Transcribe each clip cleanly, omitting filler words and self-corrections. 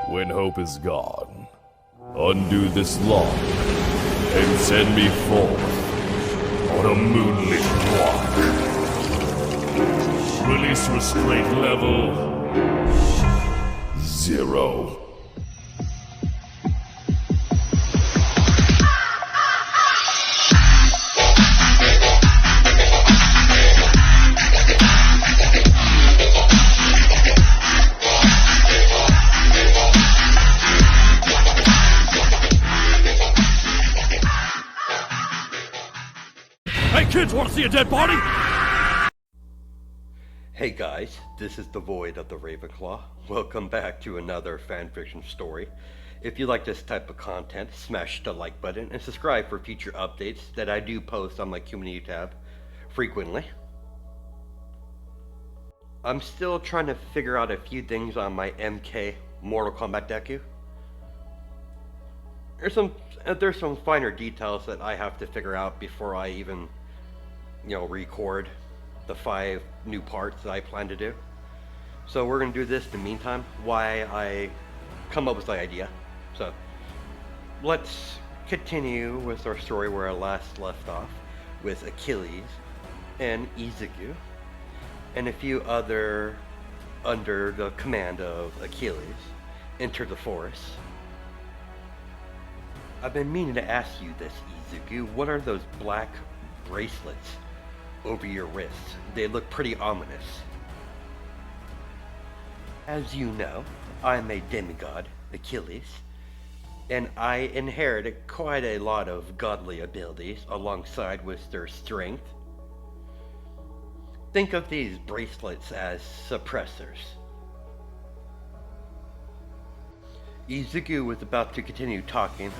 When hope is gone, undo this lock and send me forth on a moonlit walk. Release restraint level 0. Hey kids, wanna see a dead body? Hey guys, this is the Void of the Ravenclaw. Welcome back to another fanfiction story. If you like this type of content, smash the like button and subscribe for future updates that I do post on my community tab frequently. I'm still trying to figure out a few things on my MK Mortal Kombat Deku. There's some finer details that I have to figure out before I even, record the 5 new parts that I plan to do. So we're going to do this in the meantime, while I come up with the idea. So let's continue with our story where I last left off, with Achilles and Izuku and a few other under the command of Achilles enter the forest. I've been meaning to ask you this, Izuku. What are those black bracelets over your wrists? They look pretty ominous. As you know, I'm a demigod, Achilles, and I inherited quite a lot of godly abilities alongside with their strength. Think of these bracelets as suppressors. Izuku was about to continue talking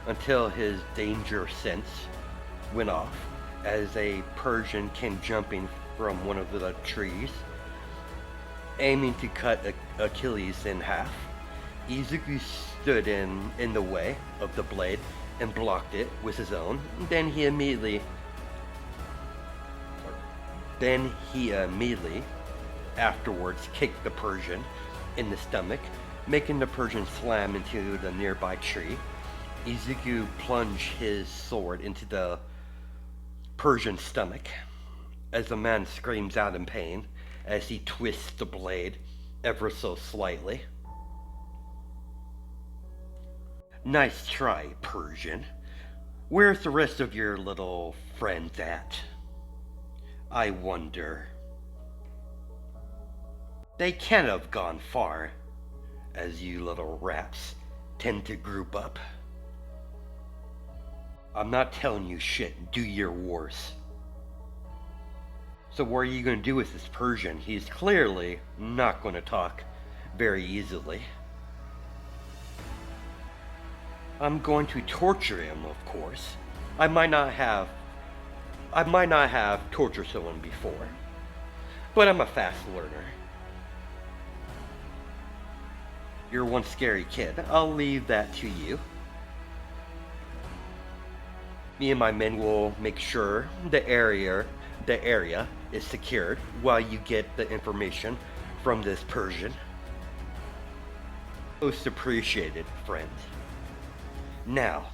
until his danger sense went off as a Persian came jumping from one of the trees, aiming to cut Achilles in half. Izuku stood in the way of the blade and blocked it with his own. Then he immediately afterwards kicked the Persian in the stomach, making the Persian slam into the nearby tree. Izuku plunged his sword into the Persian's stomach as the man screams out in pain as he twists the blade ever so slightly. Nice try, Persian. Where's the rest of your little friends at? I wonder. They can't have gone far, as you little rats tend to group up. I'm not telling you shit, do your worst. So what are you going to do with this Persian? He's clearly not going to talk very easily. I'm going to torture him, of course. I might not have tortured someone before, but I'm a fast learner. You're one scary kid. I'll leave that to you. Me and my men will make sure the area is secured while you get the information from this Persian. Most appreciated, friend. Now,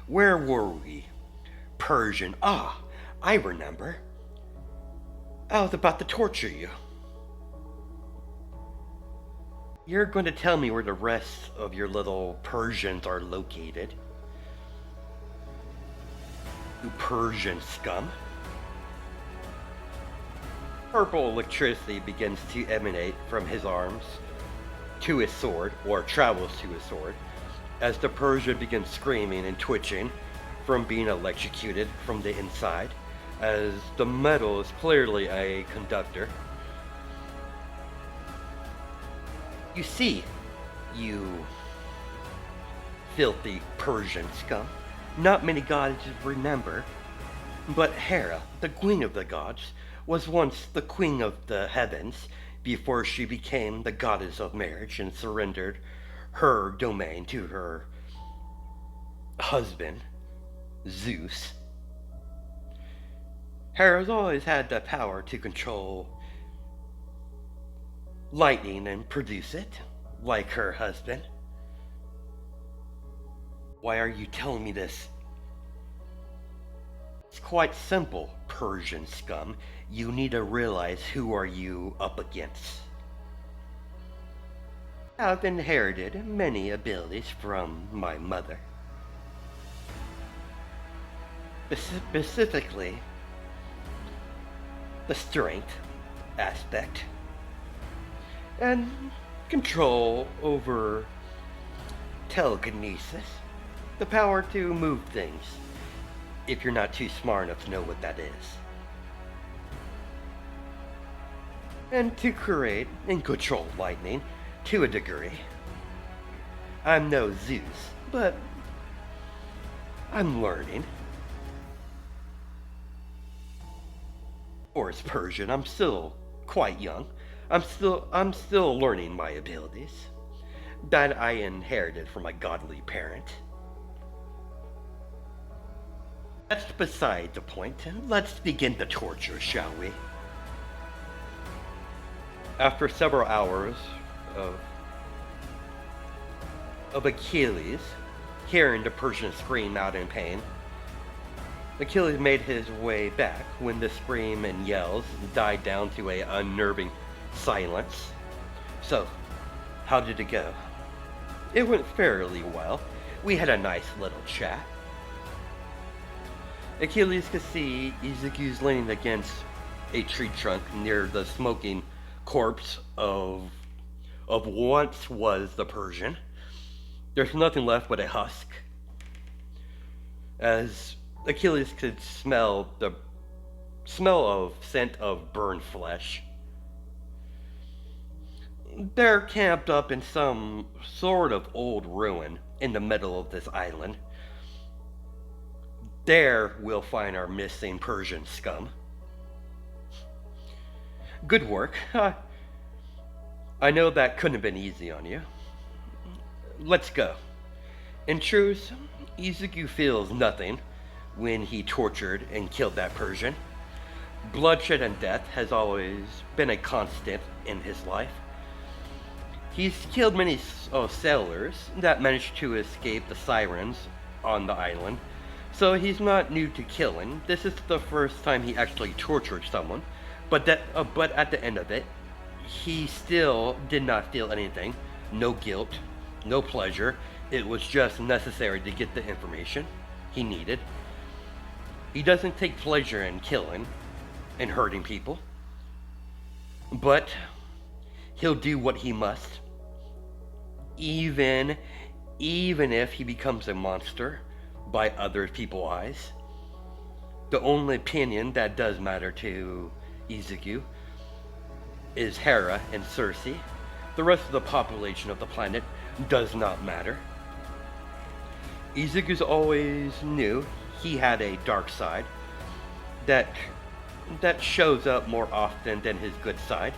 where were we? Persian. I remember. I was about to torture you. You're going to tell me where the rest of your little Persians are located. You Persian scum. Purple electricity begins to emanate from his arms to his sword, or travels to his sword, as the Persian begins screaming and twitching from being electrocuted from the inside, as the metal is clearly a conductor. You see, you filthy Persian scum, not many gods remember, but Hera, the queen of the gods, was once the queen of the heavens before she became the goddess of marriage and surrendered her domain to her husband, Zeus. Hera's always had the power to control lightning and produce it, like her husband. Why are you telling me this? It's quite simple, Persian scum. You need to realize who are you up against. I've inherited many abilities from my mother. Specifically, the strength aspect and control over telekinesis, the power to move things, if you're not too smart enough to know what that is. And to create and control lightning to a degree. I'm no Zeus, but I'm learning. Of course, Persian, I'm still quite young. I'm still learning my abilities that I inherited from my godly parent. That's beside the point. Let's begin the torture, shall we? After several hours of Achilles hearing the Persian scream out in pain, Achilles made his way back when the scream and yells died down to a unnerving silence. So, how did it go? It went fairly well. We had a nice little chat. Achilles could see Izuku's leaning against a tree trunk near the smoking corpse of once was the Persian. There's nothing left but a husk. As Achilles could smell the scent of burned flesh. They're camped up in some sort of old ruin in the middle of this island. There we'll find our missing Persian scum. Good work. I know that couldn't have been easy on you. Let's go. In truth, Izuku feels nothing when he tortured and killed that Persian. Bloodshed and death has always been a constant in his life. He's killed many sailors that managed to escape the sirens on the island, so he's not new to killing. This is the first time he actually tortured someone, but at the end of it, he still did not feel anything. No guilt, no pleasure. It was just necessary to get the information he needed. He doesn't take pleasure in killing and hurting people, but he'll do what he must, even if he becomes a monster by other people's eyes. The only opinion that does matter to Izuku is Hera and Circe. The rest of the population of the planet does not matter. Izuku's always knew he had a dark side that shows up more often than his good side.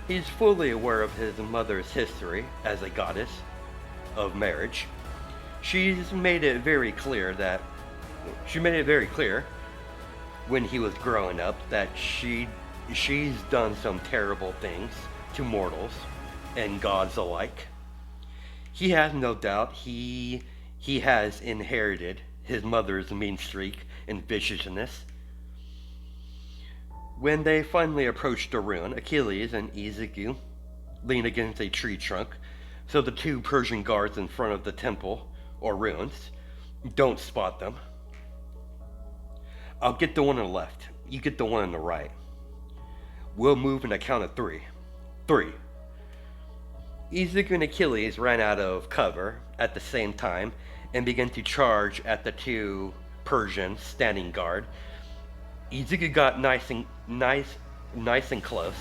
He's fully aware of his mother's history as a goddess of marriage. She's made it very clear when he was growing up that she's done some terrible things to mortals and gods alike. He has no doubt he has inherited his mother's mean streak and viciousness. When they finally approached the ruin, Achilles and Izuku lean against a tree trunk, so the two Persian guards in front of the temple or ruins don't spot them. I'll get the one on the left. You get the one on the right. We'll move in a count of three. 3. Izuku and Achilles ran out of cover at the same time and began to charge at the two Persians standing guard. Izuku got nice and close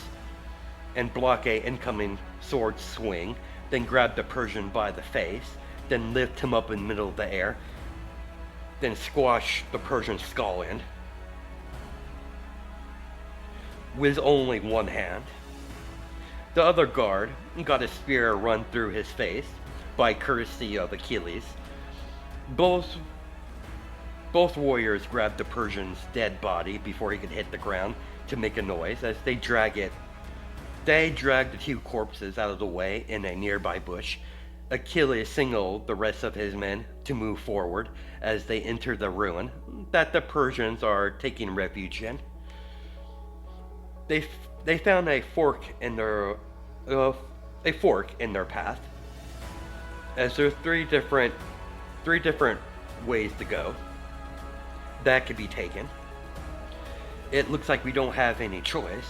and blocked a incoming sword swing, then grabbed the Persian by the face, then lift him up in the middle of the air, then squash the Persian's skull in with only one hand. The other guard got a spear run through his face by courtesy of Achilles. Both warriors grabbed the Persian's dead body before he could hit the ground to make a noise as they drag it They dragged the two corpses out of the way in a nearby bush. Achilles signaled the rest of his men to move forward as they enter the ruin that the Persians are taking refuge in. They found a fork in their path, as there are three different ways to go that could be taken. It looks like we don't have any choice.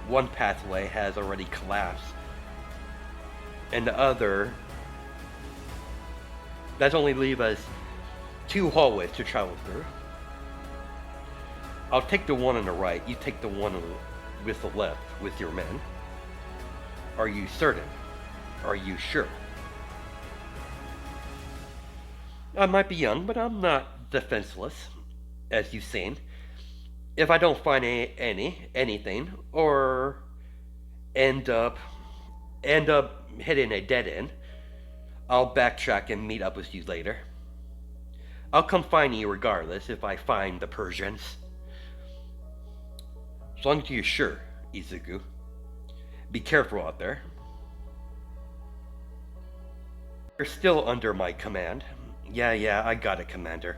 One pathway has already collapsed, and the other, that only leave us two hallways to travel through. I'll take the one on the right, you take the one with the left with your men. Are you certain? Are you sure? I might be young, but I'm not defenseless, as you've seen. If I don't find anything, or end up hitting a dead end, I'll backtrack and meet up with you later. I'll come find you regardless if I find the Persians. As long as you're sure, Izuku. Be careful out there. You're still under my command. Yeah, I got it, Commander.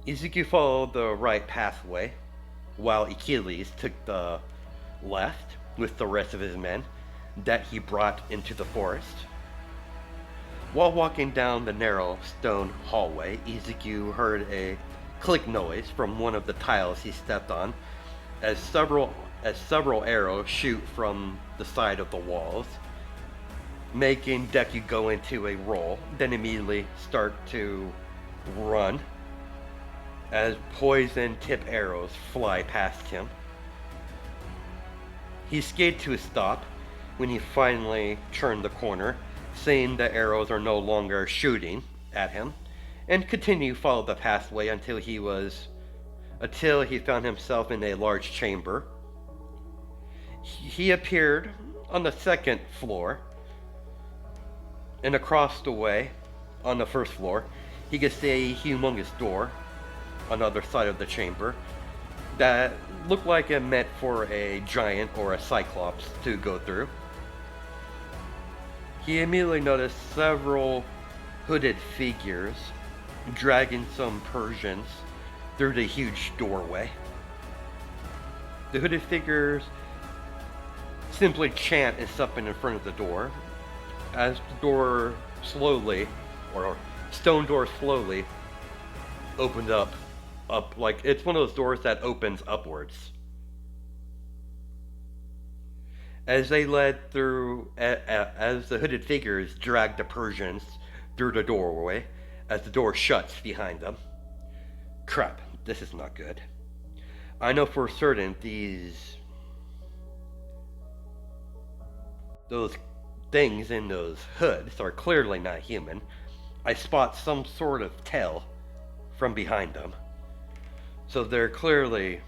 Izuku followed the right pathway, while Achilles took the left with the rest of his men that he brought into the forest. While walking down the narrow stone hallway, Izuku heard a click noise from one of the tiles he stepped on as several arrows shoot from the side of the walls, making Deku go into a roll, then immediately start to run as poison-tipped arrows fly past him. He skated to a stop when he finally turned the corner, seeing the arrows are no longer shooting at him, and continued to follow the pathway until he found himself in a large chamber. He appeared on the second floor, and across the way, on the first floor, he could see a humongous door on the other side of the chamber that looked like it meant for a giant or a cyclops to go through. He immediately noticed several hooded figures dragging some Persians through the huge doorway. The hooded figures simply chant and something in front of the door as the door slowly, or stone door slowly, opened up like it's one of those doors that opens upwards. As they led through, as the hooded figures dragged the Persians through the doorway, as the door shuts behind them. Crap, this is not good. I know for certain those things in those hoods are clearly not human. I spot some sort of tail from behind them. So they're clearly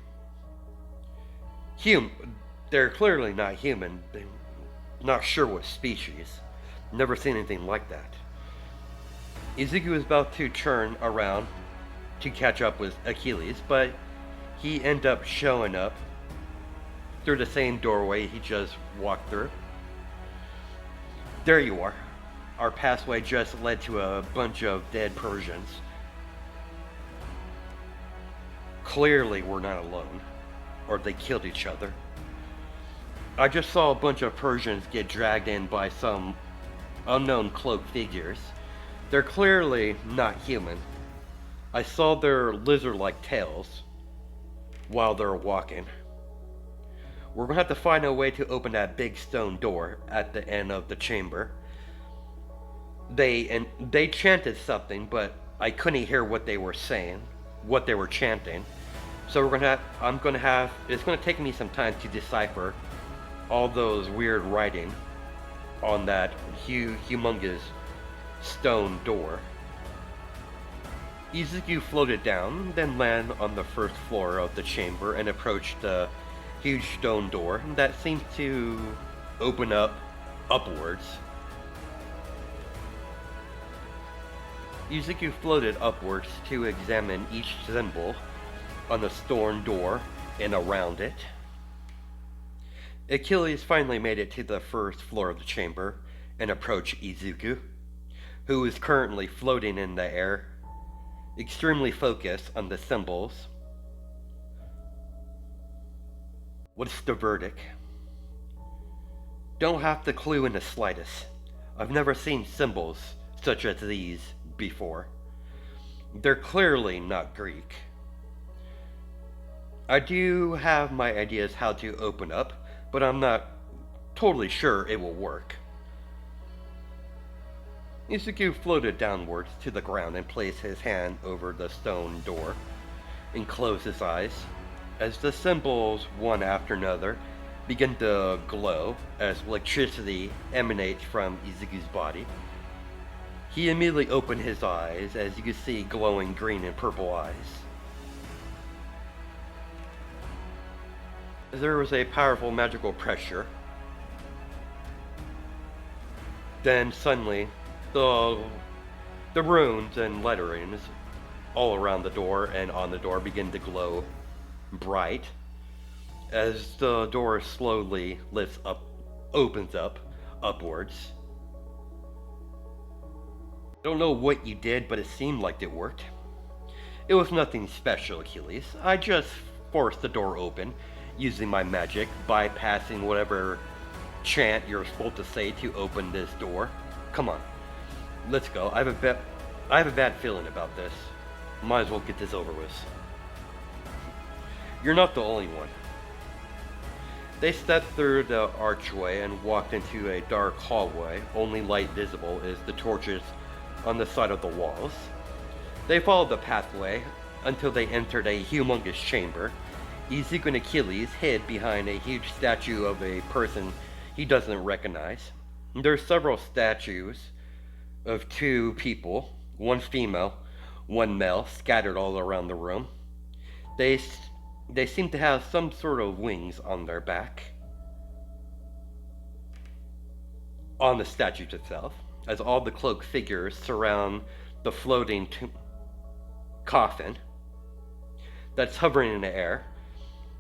they're clearly not human. They're not sure what species. Never seen anything like that. Izuku is about to turn around to catch up with Achilles, but he ended up showing up through the same doorway he just walked through. There you are. Our pathway just led to a bunch of dead Persians. Clearly we're not alone, or they killed each other. I just saw a bunch of Persians get dragged in by some unknown cloaked figures. They're clearly not human. I saw their lizard-like tails while they're walking. We're gonna have to find a way to open that big stone door at the end of the chamber. They chanted something, but I couldn't hear what they were saying, what they were chanting. So it's gonna take me some time to decipher all those weird writing on that humongous stone door. Izuku floated down, then landed on the first floor of the chamber and approached the huge stone door that seemed to open up upwards. Izuku floated upwards to examine each symbol on the stone door and around it. Achilles finally made it to the first floor of the chamber and approached Izuku, who is currently floating in the air, extremely focused on the symbols. What's the verdict? Don't have the clue in the slightest. I've never seen symbols such as these before. They're clearly not Greek. I do have my ideas how to open up, but I'm not totally sure it will work. Izuku floated downwards to the ground and placed his hand over the stone door and closed his eyes as the symbols, one after another, begin to glow as electricity emanates from Izuku's body. He immediately opened his eyes as you could see glowing green and purple eyes. There was a powerful magical pressure. Then suddenly, the runes and letterings all around the door and on the door begin to glow bright as the door slowly opens up upwards. I don't know what you did, but it seemed like it worked. It was nothing special, Achilles. I just forced the door open using my magic, bypassing whatever chant you're supposed to say to open this door. Come on, let's go. I have a bad feeling about this. Might as well get this over with. You're not the only one. They stepped through the archway and walked into a dark hallway. Only light visible is the torches on the side of the walls. They followed the pathway until they entered a humongous chamber. Izuku and Achilles hid behind a huge statue of a person he doesn't recognize. There are several statues of two people, one female, one male, scattered all around the room. They seem to have some sort of wings on their back. On the statues itself, as all the cloaked figures surround the floating coffin that's hovering in the air,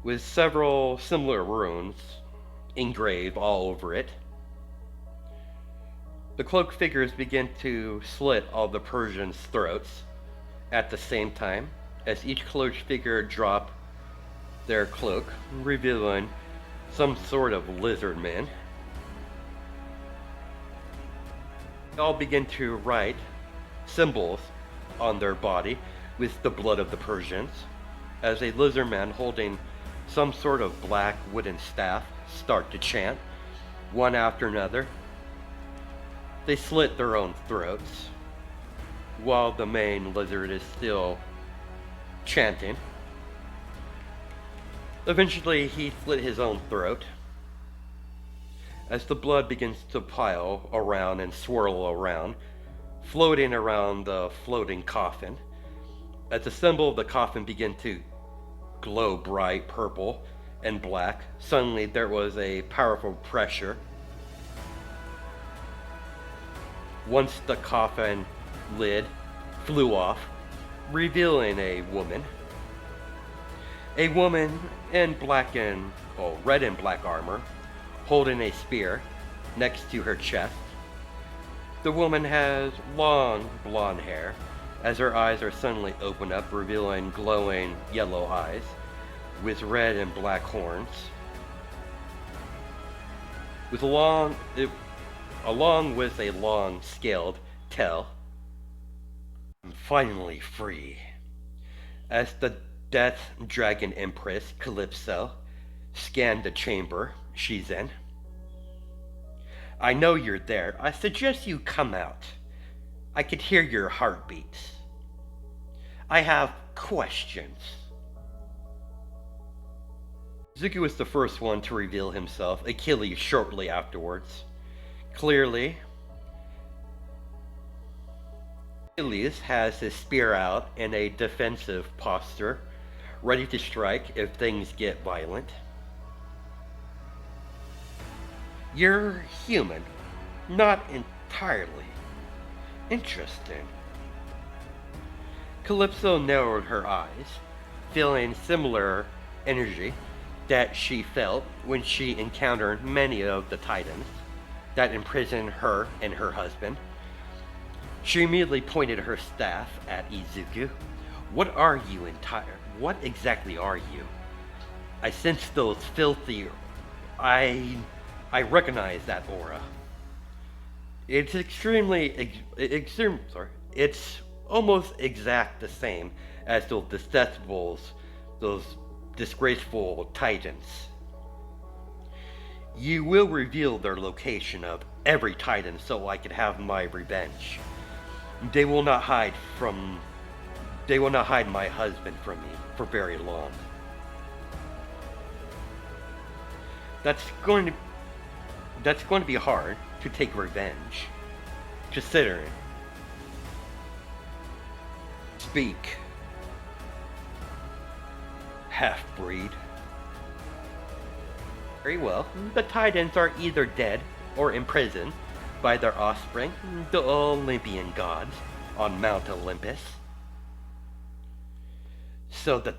with several similar runes engraved all over it. The cloaked figures begin to slit all the Persians' throats at the same time, as each cloaked figure drop their cloak, revealing some sort of lizard man. They all begin to write symbols on their body with the blood of the Persians, as a lizard man holding some sort of black wooden staff start to chant, one after another. They slit their own throats, while the main lizard is still chanting. Eventually, he slit his own throat, as the blood begins to pile around and swirl around, floating around the floating coffin. As the symbol of the coffin began to glow bright purple and black, suddenly there was a powerful pressure. Once the coffin lid flew off, revealing a woman. A woman in red and black armor, holding a spear next to her chest. The woman has long blonde hair, as her eyes are suddenly opened up, revealing glowing yellow eyes with red and black horns. Along with a long scaled tail. I'm finally free. As the Death Dragon Empress Calypso scanned the chamber she's in. I know you're there. I suggest you come out. I could hear your heartbeats. I have questions. Izuku was the first one to reveal himself, Achilles shortly afterwards. Clearly, Achilles has his spear out in a defensive posture, ready to strike if things get violent. You're human, not entirely. Interesting. Calypso narrowed her eyes, feeling similar energy that she felt when she encountered many of the Titans that imprisoned her and her husband. She immediately pointed her staff at Izuku. What are you entire? What exactly are you? I sense those filthy. I recognize that aura. It's it's almost exact the same as those detestables, those disgraceful Titans. You will reveal their location of every Titan so I can have my revenge. They will not hide my husband from me for very long. That's going to be hard to take revenge, considering. Speak, half-breed. Very well. The Titans are either dead or imprisoned by their offspring, the Olympian gods, on Mount Olympus. So the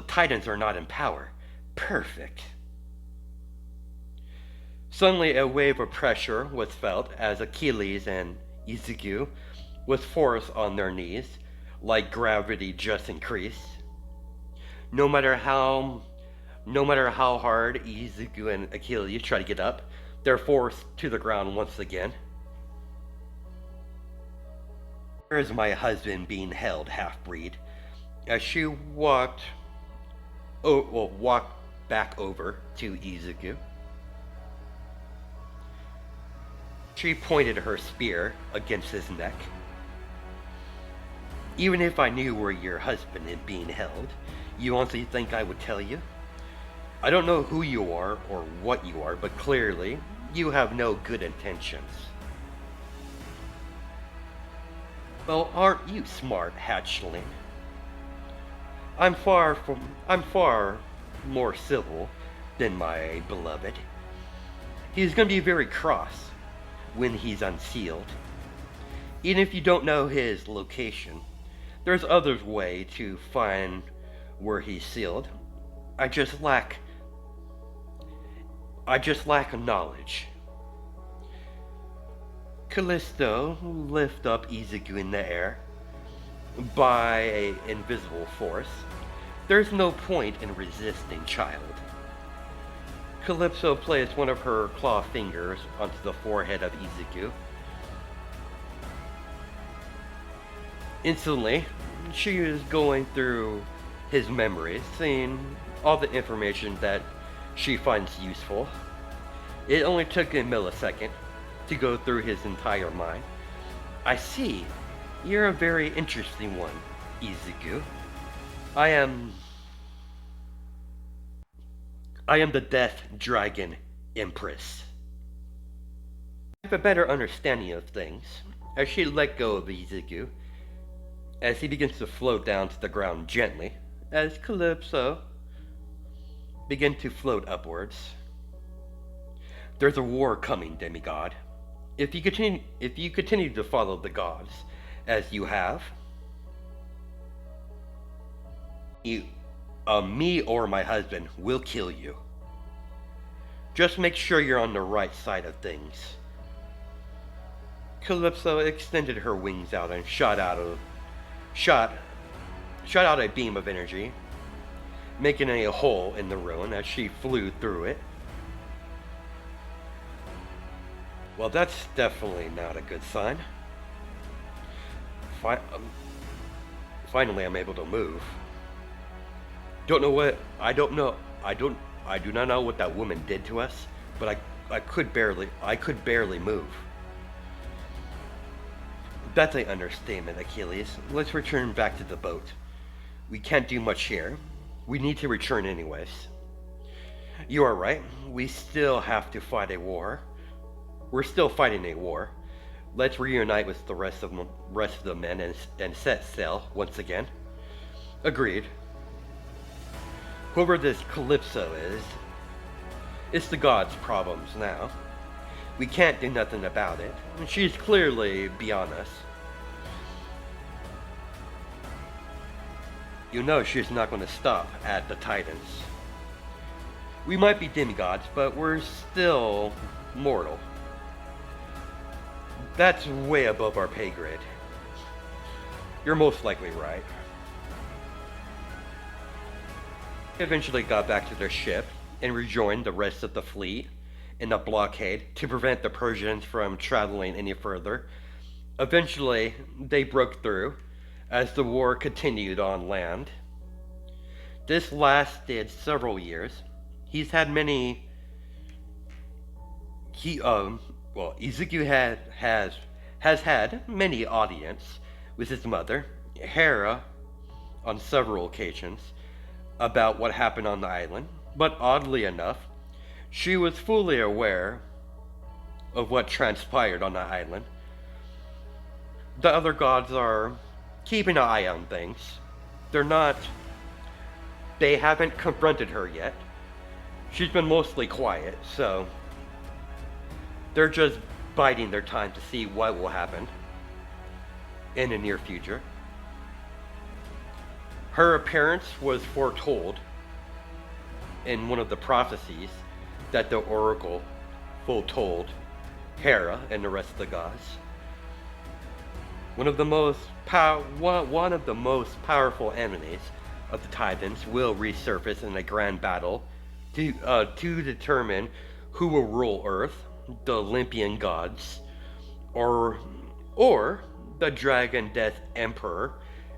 Titans are not in power. Perfect. Suddenly a wave of pressure was felt as Achilles and Izuku was forced on their knees, like gravity just increased. No matter how hard Izuku and Achilles try to get up, they're forced to the ground once again. Where is my husband being held, half-breed? As she walked back over to Izuku. She pointed her spear against his neck. Even if I knew where your husband is being held, you honestly think I would tell you? I don't know who you are or what you are, but clearly you have no good intentions. Well, aren't you smart, hatchling? I'm far more civil than my beloved. He's gonna be very cross when he's unsealed. Even if you don't know his location, there's other way to find where he's sealed. I just lack knowledge. Callisto lift up Izuku in the air by an invisible force. There's no point in resisting, child. Calypso placed one of her claw fingers onto the forehead of Izuku. Instantly, she is going through his memories, seeing all the information that she finds useful. It only took a millisecond to go through his entire mind. I see. You're a very interesting one, Izuku. I am the Death Dragon Empress. I have a better understanding of things. As she let go of Izuku, as he begins to float down to the ground gently, as Calypso begin to float upwards. There's a war coming, demigod. If you continue to follow the gods as you have, me or my husband will kill you. Just make sure you're on the right side of things. Calypso extended her wings out and shot out a beam of energy, making a hole in the ruin as she flew through it. Well, that's definitely not a good sign. Finally, I'm able to move. I do not know what that woman did to us, but I could barely move. That's an understatement, Achilles. Let's return back to the boat. We can't do much here. We need to return anyways. You are right. We still have to fight a war. We're still fighting a war. Let's reunite with the rest of the men and set sail once again. Agreed. Whoever this Calypso is, it's the gods' problems now. We can't do nothing about it. She's clearly beyond us. You know she's not going to stop at the Titans. We might be demigods, but we're still mortal. That's way above our pay grade. You're most likely right. They eventually got back to their ship and rejoined the rest of the fleet in the blockade to prevent the Persians from traveling any further. Eventually, they broke through as the war continued on land. This lasted several years. He's had many. Izuku has had many audience with his mother, Hera, on several occasions about what happened on the island. But oddly enough, she was fully aware of what transpired on the island. The other gods are keeping an eye on things. They haven't confronted her yet. She's been mostly quiet, so they're just biding their time to see what will happen in the near future. Her appearance was foretold in one of the prophecies that the oracle foretold Hera and the rest of the gods. One of the most powerful enemies of the Titans will resurface in a grand battle to determine who will rule Earth, the Olympian gods, or the Dragon Death Emperor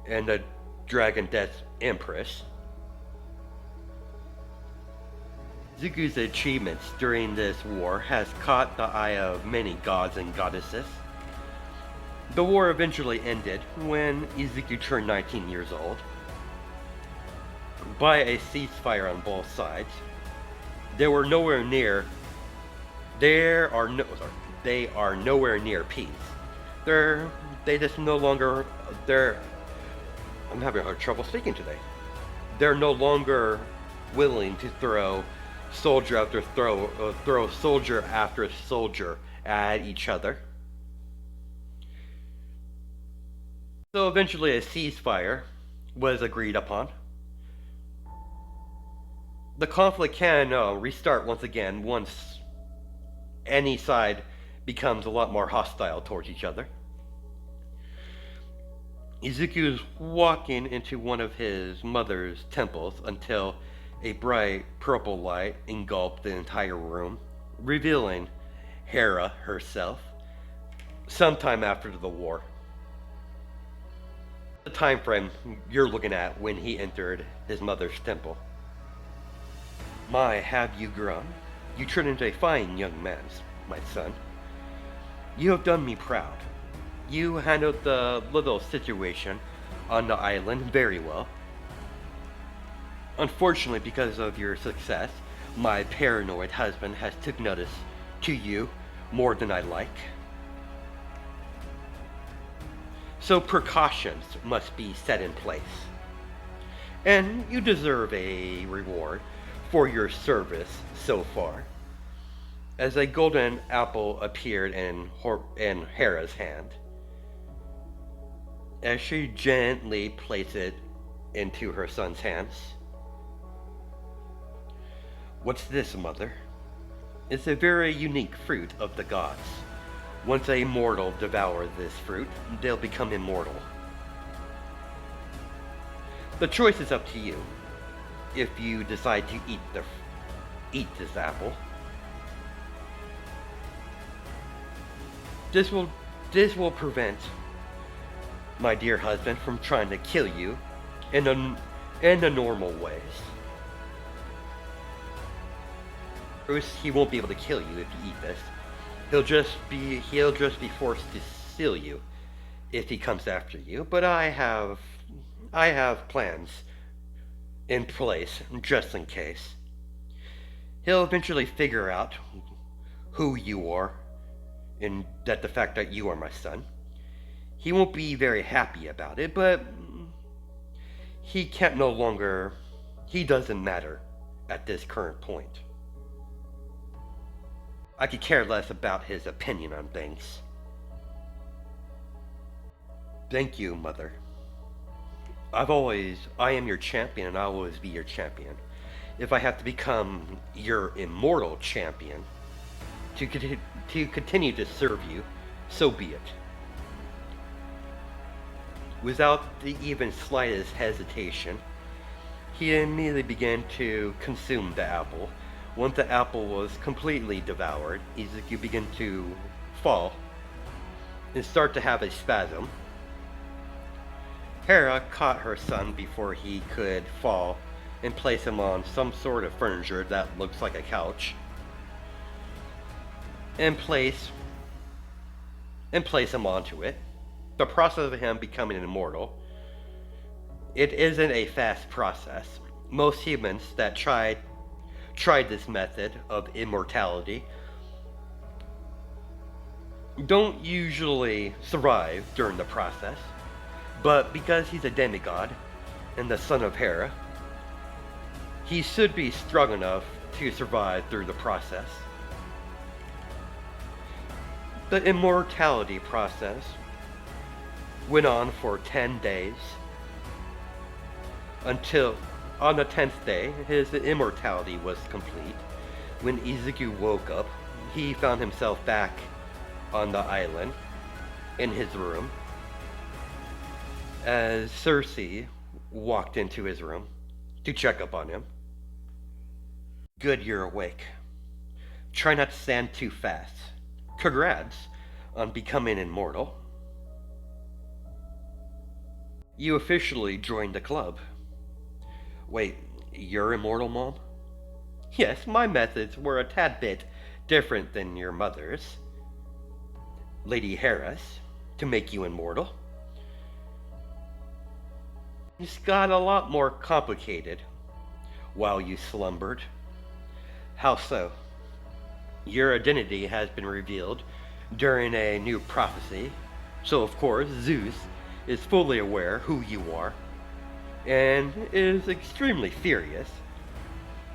and the Dragon Death Empress. Izuku's achievements during this war has caught the eye of many gods and goddesses. The war eventually ended when Izuku turned 19 years old by a ceasefire on both sides. They are nowhere near peace. I'm having hard trouble speaking today. They're no longer willing to throw soldier after soldier at each other. So eventually a ceasefire was agreed upon. The conflict can restart once again once any side becomes a lot more hostile towards each other. Izuku is walking into one of his mother's temples until a bright purple light engulfed the entire room, revealing Hera herself sometime after the war. The time frame you're looking at when he entered his mother's temple. My, have you grown? You turned into a fine young man, my son. You have done me proud. You handled the little situation on the island very well. Unfortunately, because of your success, my paranoid husband has took notice to you more than I like. So precautions must be set in place. And you deserve a reward for your service so far. As a golden apple appeared in Hera's hand, as she gently placed it into her son's hands. What's this, mother? It's a very unique fruit of the gods. Once a mortal devours this fruit, they'll become immortal. The choice is up to you. If you decide to eat this apple, this will prevent my dear husband from trying to kill you in the normal ways. First, he won't be able to kill you if you eat this. He'll just be forced to steal you if he comes after you. But I have plans in place just in case. He'll eventually figure out who you are and that the fact that you are my son. He won't be very happy about it, but he doesn't matter at this current point. I could care less about his opinion on things. Thank you, mother. I am your champion and I'll always be your champion. If I have to become your immortal champion to continue to serve you, so be it. Without the even slightest hesitation, he immediately began to consume the apple. Once the apple was completely devoured, Izuku began to fall and start to have a spasm. Hera caught her son before he could fall and place him on some sort of furniture that looks like a couch, and place him onto it. The process of him becoming an immortal, it isn't a fast process. Most humans that tried this method of immortality don't usually survive during the process, but because he's a demigod and the son of Hera, he should be strong enough to survive through the process. The immortality process went on for 10 days, until on the 10th day, his immortality was complete. When Izuku woke up, he found himself back on the island, in his room, as Cersei walked into his room to check up on him. Good, you're awake. Try not to stand too fast. Congrats on becoming immortal. You officially joined the club. Wait, you're immortal, Mom? Yes, my methods were a tad bit different than your mother's, Lady Hera's, to make you immortal. It's got a lot more complicated while you slumbered. How so? Your identity has been revealed during a new prophecy, so of course Zeus is fully aware who you are, and is extremely furious.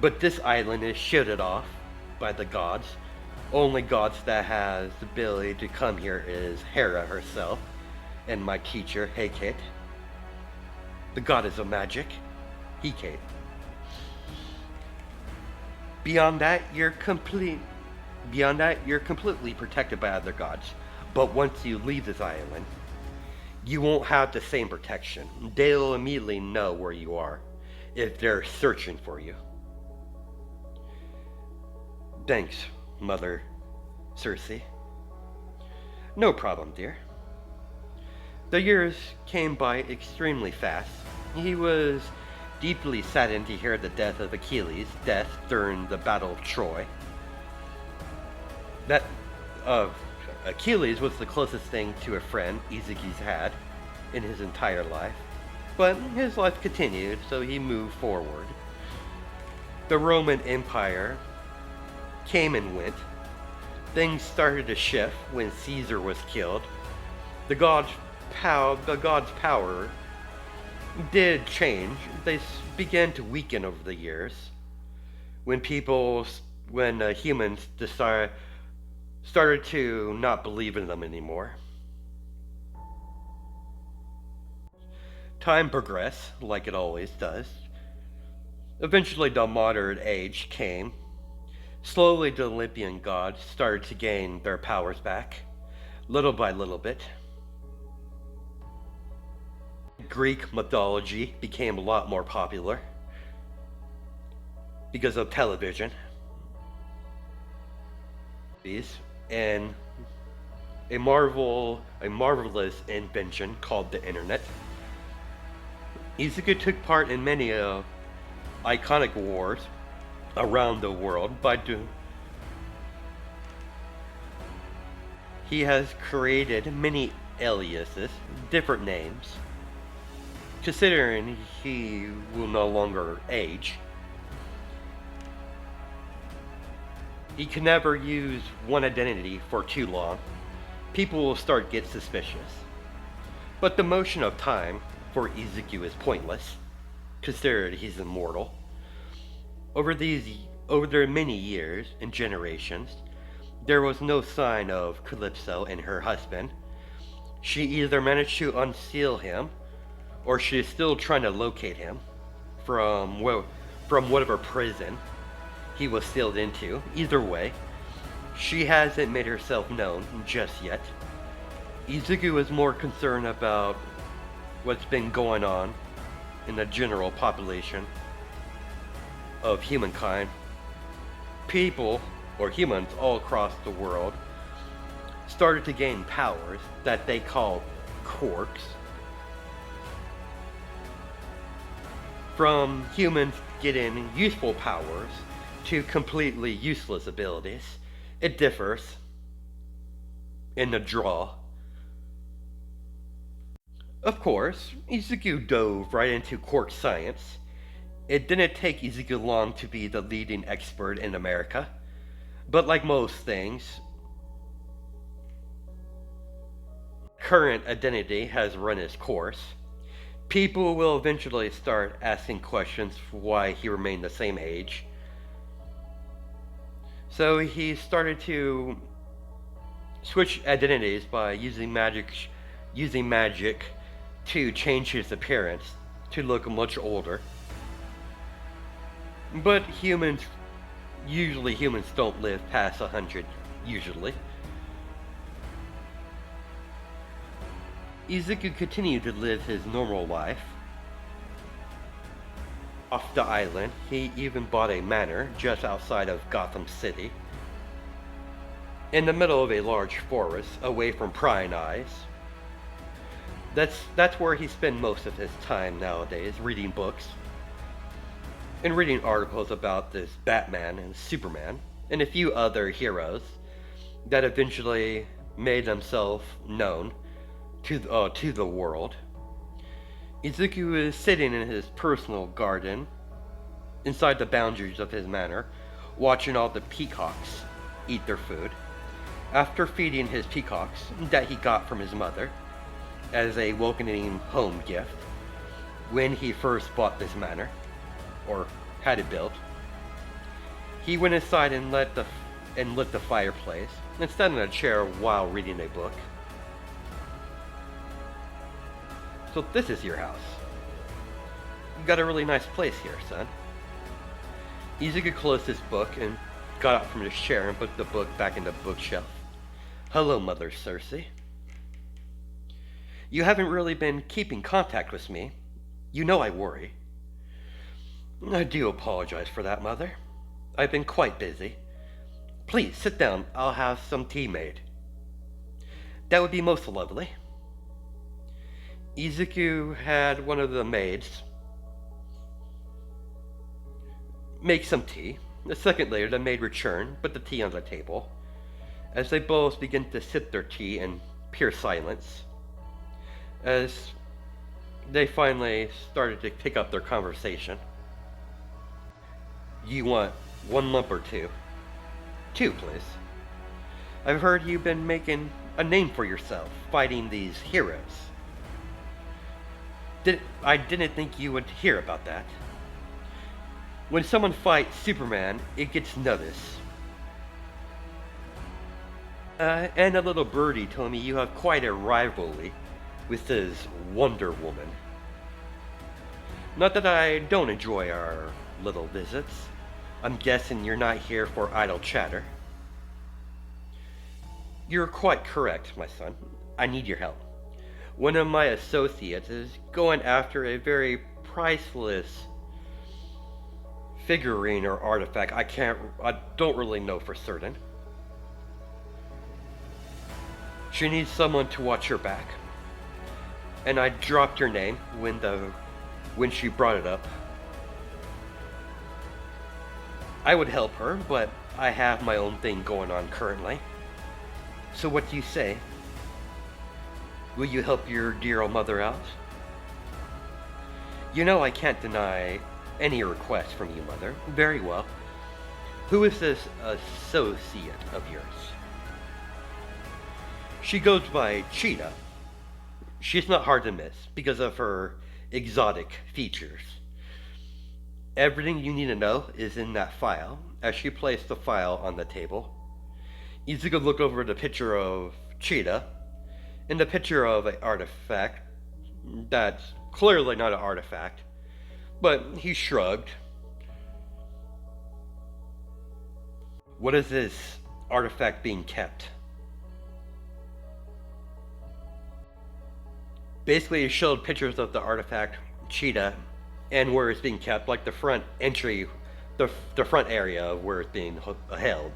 But this island is shielded off by the gods. Only gods that has the ability to come here is Hera herself, and my teacher, Hecate, the goddess of magic, Hecate. Beyond that, you're completely protected by other gods. But once you leave this island, you won't have the same protection. They'll immediately know where you are if they're searching for you. Thanks, Mother Cersei. No problem, dear. The years came by extremely fast. He was deeply saddened to hear the death of Achilles' death during the Battle of Troy. That Achilles was the closest thing to a friend Izuku's had in his entire life. But his life continued, so he moved forward. The Roman Empire came and went. Things started to shift when Caesar was killed. The gods' power did change. They began to weaken over the years when humans started to not believe in them anymore. Time progressed, like it always does. Eventually the modern age came. Slowly the Olympian gods started to gain their powers back, little by little bit. Greek mythology became a lot more popular because of television and a marvelous invention called the internet. Izuku took part in many iconic wars around the world he has created many aliases, different names. Considering he will no longer age, he can never use one identity for too long. People will start to get suspicious. But the motion of time for Izuku is pointless, considering he's immortal. Over their many years and generations, there was no sign of Calypso and her husband. She either managed to unseal him, or she is still trying to locate him from from whatever prison he was sealed into. Either way, she hasn't made herself known just yet. Izuku is more concerned about what's been going on in the general population of humankind. People, or humans all across the world, started to gain powers that they call quirks. From humans getting useful powers to completely useless abilities, it differs in the draw. Of course, Izuku dove right into quirk science. It didn't take Izuku long to be the leading expert in America, but like most things, current identity has run its course. People will eventually start asking questions for why he remained the same age. So he started to switch identities by using magic to change his appearance to look much older. But humans don't live past 100, usually. Izuku continued to live his normal life. Off the island, he even bought a manor just outside of Gotham City, in the middle of a large forest, away from prying eyes. That's where he spends most of his time nowadays, reading books and reading articles about this Batman and Superman and a few other heroes that eventually made themselves known to the world. Izuku is sitting in his personal garden inside the boundaries of his manor, watching all the peacocks eat their food. After feeding his peacocks that he got from his mother as a welcoming home gift when he first bought this manor, or had it built, he went inside and lit the fireplace and sat in a chair while reading a book. So this is your house. You got a really nice place here, son. Izuku closed his book and got up from his chair and put the book back in the bookshelf. Hello, Mother Cersei. You haven't really been keeping contact with me. You know I worry. I do apologize for that, Mother. I've been quite busy. Please, sit down. I'll have some tea made. That would be most lovely. Izuku had one of the maids make some tea. A second later, the maid returned, put the tea on the table, as they both began to sip their tea in pure silence, as they finally started to pick up their conversation. You want one lump or two? Two, please. I've heard you've been making a name for yourself, fighting these heroes. I didn't think you would hear about that. When someone fights Superman, it gets noticed. And a little birdie told me you have quite a rivalry with this Wonder Woman. Not that I don't enjoy our little visits. I'm guessing you're not here for idle chatter. You're quite correct, my son. I need your help. One of my associates is going after a very priceless figurine or artifact. I don't really know for certain. She needs someone to watch her back. And I dropped your name when she brought it up. I would help her, but I have my own thing going on currently. So what do you say? Will you help your dear old mother out? You know I can't deny any request from you, Mother. Very well. Who is this associate of yours? She goes by Cheetah. She's not hard to miss because of her exotic features. Everything you need to know is in that file. As she placed the file on the table, Izuku looked over the picture of Cheetah and the picture of an artifact that's clearly not an artifact, but he shrugged, What is this artifact being kept? Basically, it showed pictures of the artifact, Cheetah, and where it's being kept, like the front entry, the front area of where it's being held.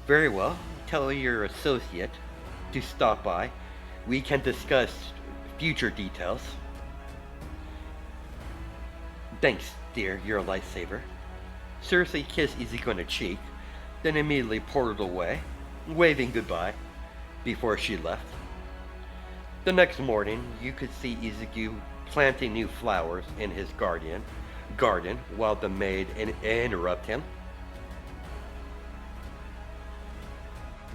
Very well. Tell your associate to stop by. We can discuss future details. Thanks, dear. You're a lifesaver. Cersei kissed Izuku on the cheek, then immediately portaled away, waving goodbye before she left. The next morning, you could see Izuku planting new flowers in his garden while the maid interrupted him.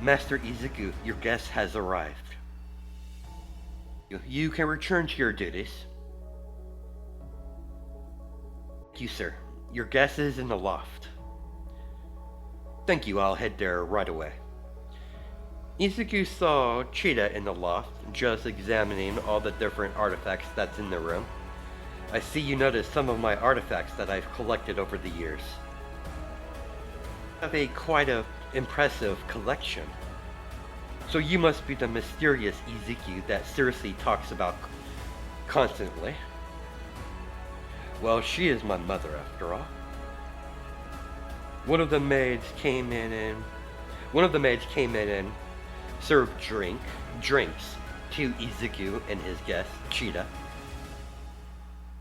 Master Izuku, your guest has arrived. You can return to your duties. Thank you, sir. Your guest is in the loft. Thank you, I'll head there right away. Izuku saw Cheetah in the loft, just examining all the different artifacts that's in the room. I see you noticed some of my artifacts that I've collected over the years. I have quite an impressive collection. So you must be the mysterious Izuku that Cersei talks about constantly. Well, she is my mother after all. One of the maids came in and served drinks to Izuku and his guest, Cheetah.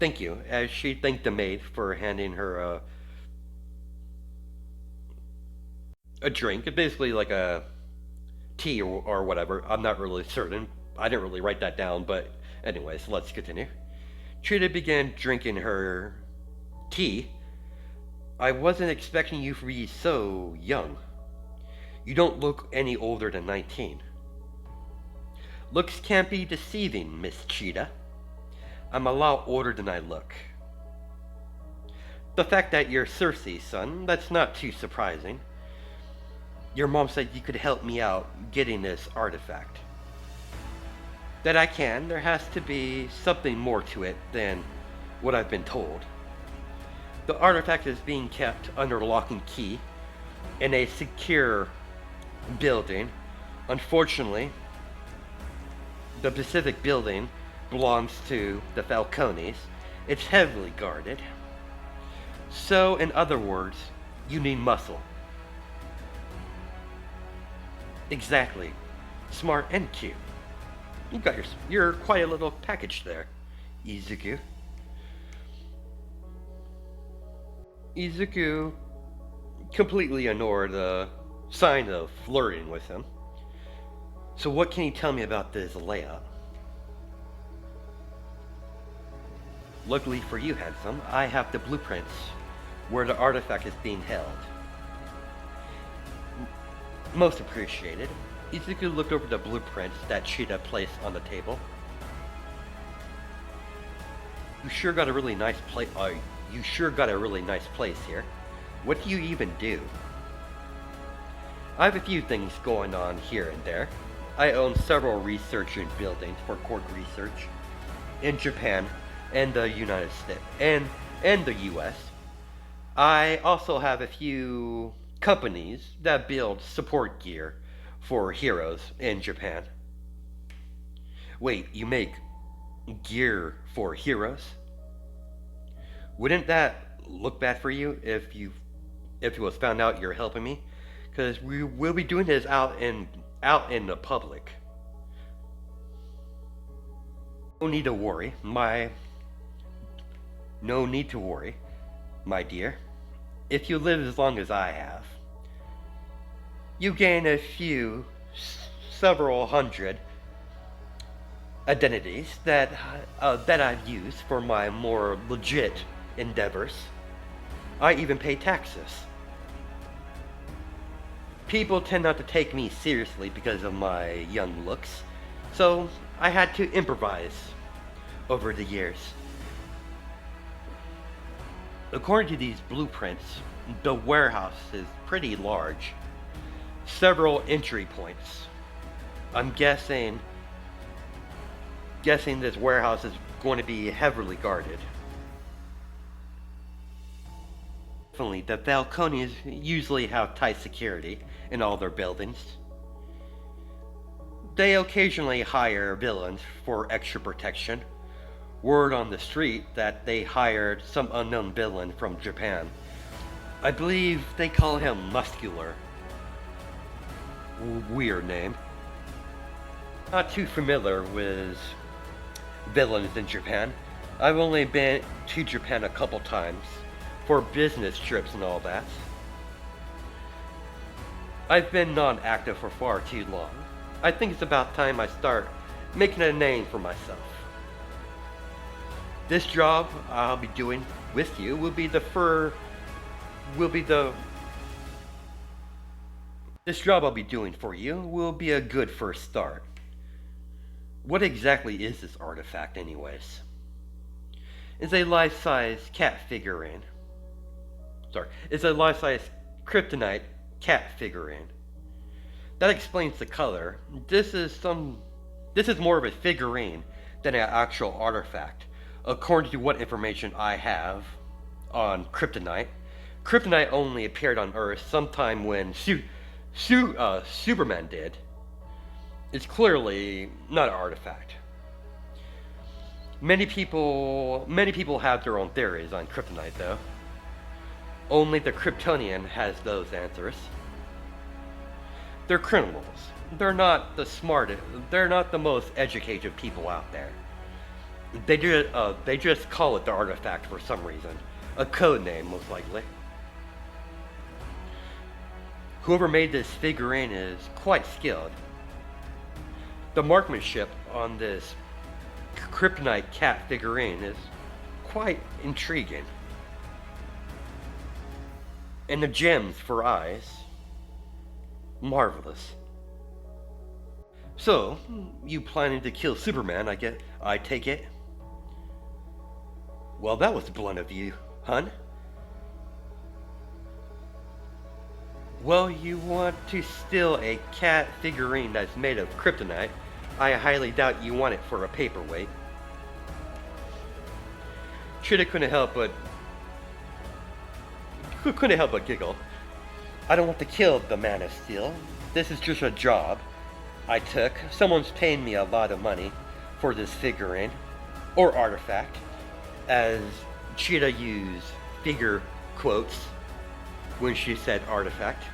Thank you, as she thanked the maid for handing her a drink. It's basically like a tea or whatever. I'm not really certain. I didn't really write that down, but anyways, let's continue. Cheetah began drinking her tea. I wasn't expecting you to be so young. You don't look any older than 19. Looks can't be deceiving, Miss Cheetah. I'm a lot older than I look. The fact that you're Cersei's son, that's not too surprising. Your mom said you could help me out getting this artifact. That I can. There has to be something more to it than what I've been told. The artifact is being kept under lock and key in a secure building. Unfortunately, the Pacific building belongs to the Falcones. It's heavily guarded. So, in other words, you need muscle. Exactly. Smart and cute. You're quite a little package there, Izuku. Izuku completely ignored the sign of flirting with him. So what can you tell me about this layout? Luckily for you, handsome, I have the blueprints where the artifact is being held. Most appreciated. Izuku looked over the blueprints that Cheetah placed on the table. You sure got a really nice place. You sure got a really nice place here. What do you even do? I have a few things going on here and there. I own several research buildings for court research in Japan and the United States and the US. I also have a few companies that build support gear for heroes in Japan. Wait, you make gear for heroes? Wouldn't that look bad for you if it was found out you're helping me? Because we will be doing this out in the public. No need to worry, my dear. If you live as long as I have, you gain several hundred identities that I've used for my more legit endeavors. I even pay taxes. People tend not to take me seriously because of my young looks, so I had to improvise over the years. According to these blueprints, the warehouse is pretty large. Several entry points. I'm guessing this warehouse is going to be heavily guarded. Definitely, the Falconians usually have tight security in all their buildings. They occasionally hire villains for extra protection. Word on the street that they hired some unknown villain from Japan. I believe they call him Muscular. Weird name. Not too familiar with villains in Japan. I've only been to Japan a couple times for business trips and all that. I've been non-active for far too long. I think it's about time I start making a name for myself. This job I'll be doing with you This job I'll be doing for you will be a good first start. What exactly is this artifact anyways? It's a life-size cat figurine. It's a life-size kryptonite cat figurine. That explains the color. This is more of a figurine than an actual artifact. According to what information I have on kryptonite, kryptonite only appeared on Earth sometime when Superman did. It's clearly not an artifact. Many people have their own theories on kryptonite, though. Only the Kryptonian has those answers. They're criminals. They're not the smartest. They're not the most educated people out there. They just call it the artifact for some reason. A code name, most likely. Whoever made this figurine is quite skilled. The marksmanship on this kryptonite cat figurine is quite intriguing. And the gems for eyes, marvelous. So, you planning to kill Superman, I take it? Well, that was blunt of you, hun. Well, you want to steal a cat figurine that's made of kryptonite. I highly doubt you want it for a paperweight. Cheetah couldn't help but giggle. I don't want to kill the Man of Steel. This is just a job I took. Someone's paying me a lot of money for this figurine, or artifact, as Cheetah used figure quotes when she said artifact.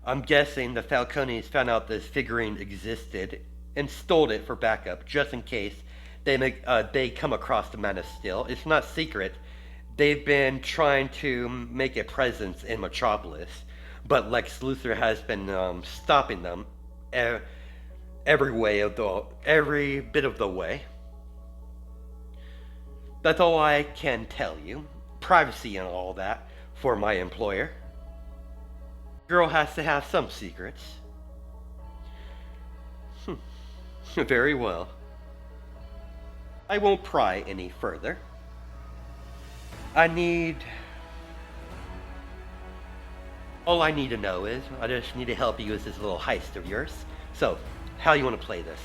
I'm guessing the Falconians found out this figurine existed and stole it for backup, just in case they come across the Man of Steel. It's not secret. They've been trying to make a presence in Metropolis, but Lex Luthor has been stopping them every bit of the way. That's all I can tell you. Privacy and all that for my employer. Girl has to have some secrets. Very well. I won't pry any further. All I need to know is, I just need to help you with this little heist of yours. So, how you want to play this?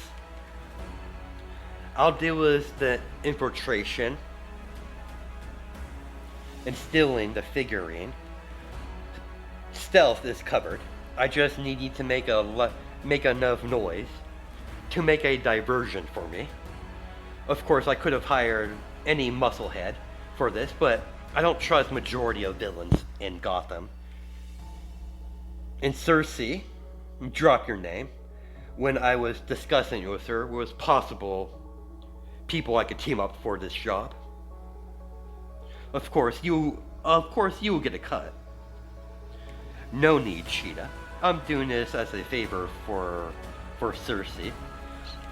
I'll deal with the infiltration and stealing the figurine. Stealth is covered. I just need you to make enough noise to make a diversion for me. Of course, I could have hired any musclehead for this, but I don't trust majority of villains in Gotham. And Cersei, drop your name. When I was discussing with her, was possible people I could team up for this job. Of course, you will get a cut. No need, Cheetah. I'm doing this as a favor for Cersei.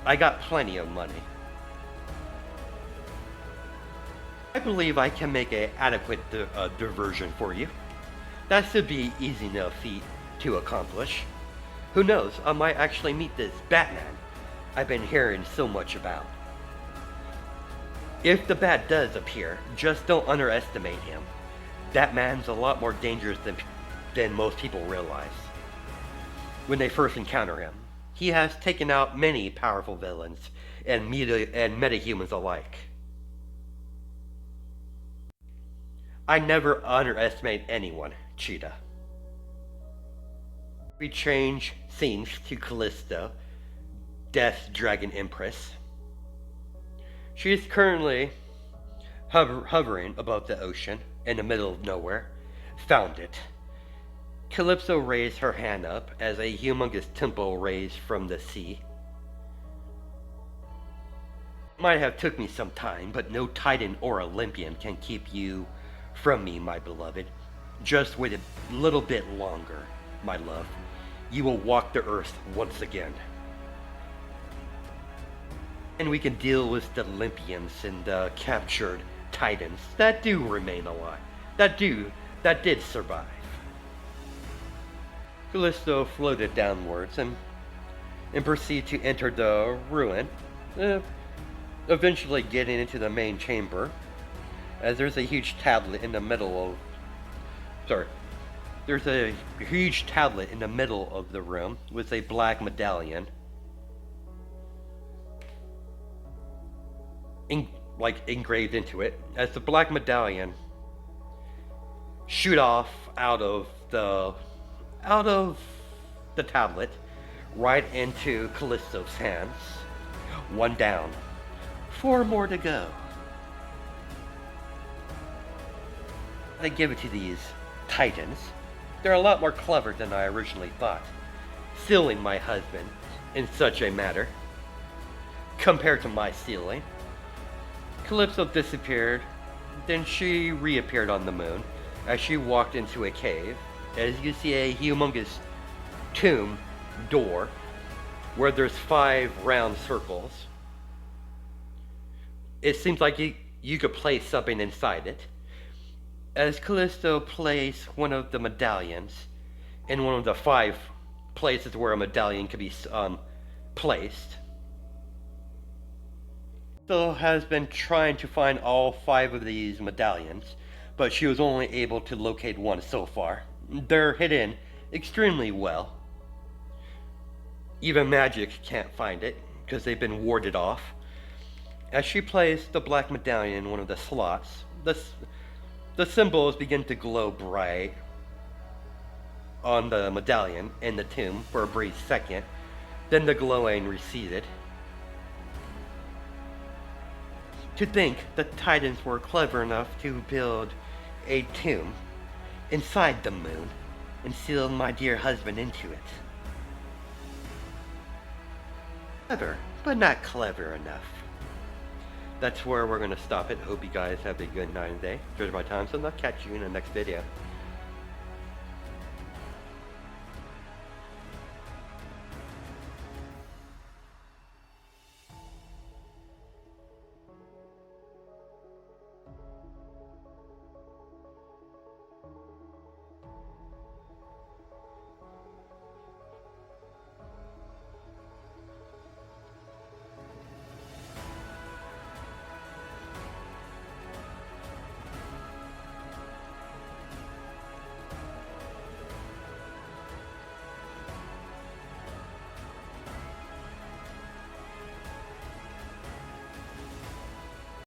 I got plenty of money. I believe I can make an adequate diversion for you. That should be easy enough feat to accomplish. Who knows, I might actually meet this Batman I've been hearing so much about. If the Bat does appear, just don't underestimate him. That man's a lot more dangerous than most people realize. When they first encounter him, he has taken out many powerful villains and metahumans alike. I never underestimate anyone, Cheetah. We change scenes to Callisto, Death Dragon Empress. She is currently hovering above the ocean in the middle of nowhere. Found it. Calypso raised her hand up as a humongous temple raised from the sea. Might have took me some time, but no Titan or Olympian can keep you from me, my beloved. Just wait a little bit longer, my love. You will walk the earth once again. And we can deal with the Olympians and the captured Titans that do remain alive. That did survive. Callisto floated downwards and proceeded to enter the ruin, eventually getting into the main chamber, as there's a huge tablet in the middle of... There's a huge tablet in the middle of the room with a black medallion. Engraved into it, as the black medallion shoot off out of the tablet right into Callisto's hands. One down, 4 more to go. They give it to these Titans. They're a lot more clever than I originally thought, sealing my husband in such a matter compared to my sealing. Calypso disappeared, then she reappeared on the moon as she walked into a cave. As you see a humongous tomb door where there's 5 round circles. It seems like you could place something inside it. As Callisto placed one of the medallions in one of the 5 places where a medallion could be placed, Callisto has been trying to find all 5 of these medallions, but she was only able to locate one so far. They're hidden extremely well. Even magic can't find it because they've been warded off. As she placed the black medallion in one of the slots, the symbols begin to glow bright on the medallion in the tomb for a brief second. Then the glowing receded. To think the Titans were clever enough to build a tomb inside the moon and seal my dear husband into it. Clever, but not clever enough. That's where we're going to stop it. Hope you guys have a good night and day. Enjoy my time, so I'll catch you in the next video.